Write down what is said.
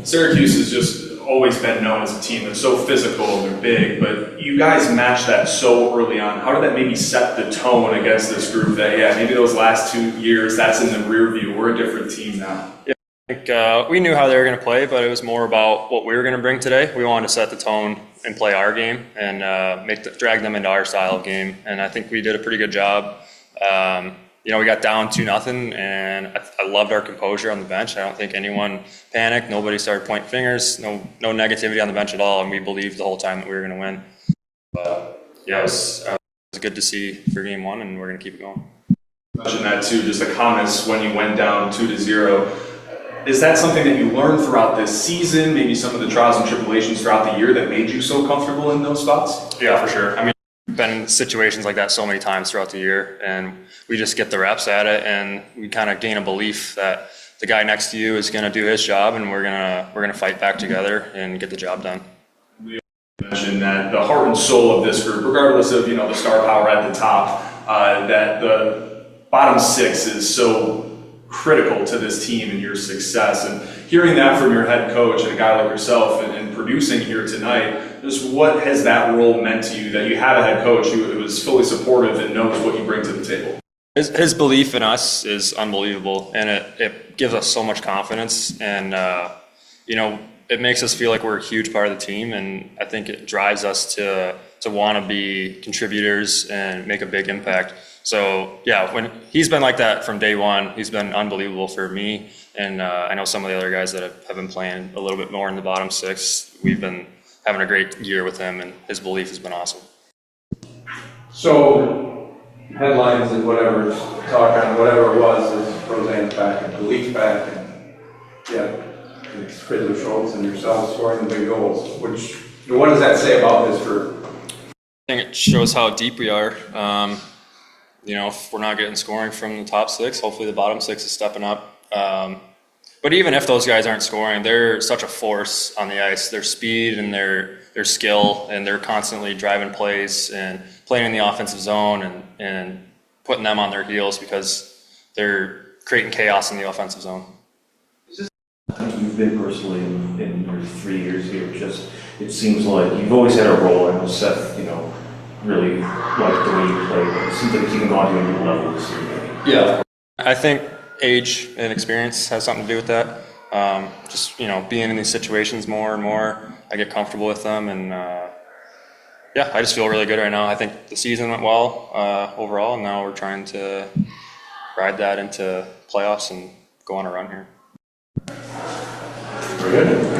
Syracuse has just always been known as a team that's so physical and they're big, but you guys matched that so early on. How did that maybe set the tone against this group that, yeah, maybe those last 2 years, that's in the rear view. We're a different team now. Yeah, I think we knew how they were going to play, but it was more about what we were going to bring today. We wanted to set the tone and play our game and drag them into our style of game, and I think we did a pretty good job. We got down 2-0, and I loved our composure on the bench. I don't think anyone panicked. Nobody started pointing fingers. No negativity on the bench at all, and we believed the whole time that we were going to win. But yeah, it was good to see for game one, and we're going to keep it going. You mentioned that too, just the comments when you went down 2-0. Is that something that you learned throughout this season, maybe some of the trials and tribulations throughout the year that made you so comfortable in those spots? Yeah, for sure. I mean, we've been in situations like that so many times throughout the year, and we just get the reps at it, and we kind of gain a belief that the guy next to you is going to do his job, and we're gonna fight back together and get the job done. You mentioned that the heart and soul of this group, regardless of the star power at the top, that the bottom six is so critical to this team and your success. And hearing that from your head coach and a guy like yourself and producing here tonight, just what has that role meant to you, that you had a head coach who is fully supportive and knows what you bring to the table? His belief in us is unbelievable, and it gives us so much confidence, and it makes us feel like we're a huge part of the team, and I think it drives us to want to be contributors and make a big impact. So yeah, when he's been like that from day one, he's been unbelievable for me, and I know some of the other guys that have been playing a little bit more in the bottom six. We've been having a great year with him, and his belief has been awesome. So headlines and whatever, talk on whatever it was, is Roseanne's back and Khalid's back, and yeah, it's Fiddler Schultz and yourself scoring the big goals. What does that say about this group? I think it shows how deep we are. If we're not getting scoring from the top six, hopefully the bottom six is stepping up. But even if those guys aren't scoring, they're such a force on the ice. Their speed and their skill, and they're constantly driving plays and playing in the offensive zone and putting them on their heels because they're creating chaos in the offensive zone. You've been personally in your 3 years here, it seems like you've always had a role. I know Seth, really liked the way you played, but it seems like it's even gone to a new level this year. Yeah, I think age and experience has something to do with that. Being in these situations more and more, I get comfortable with them, and I just feel really good right now. I think the season went well overall, and now we're trying to ride that into playoffs and go on a run here. Very good.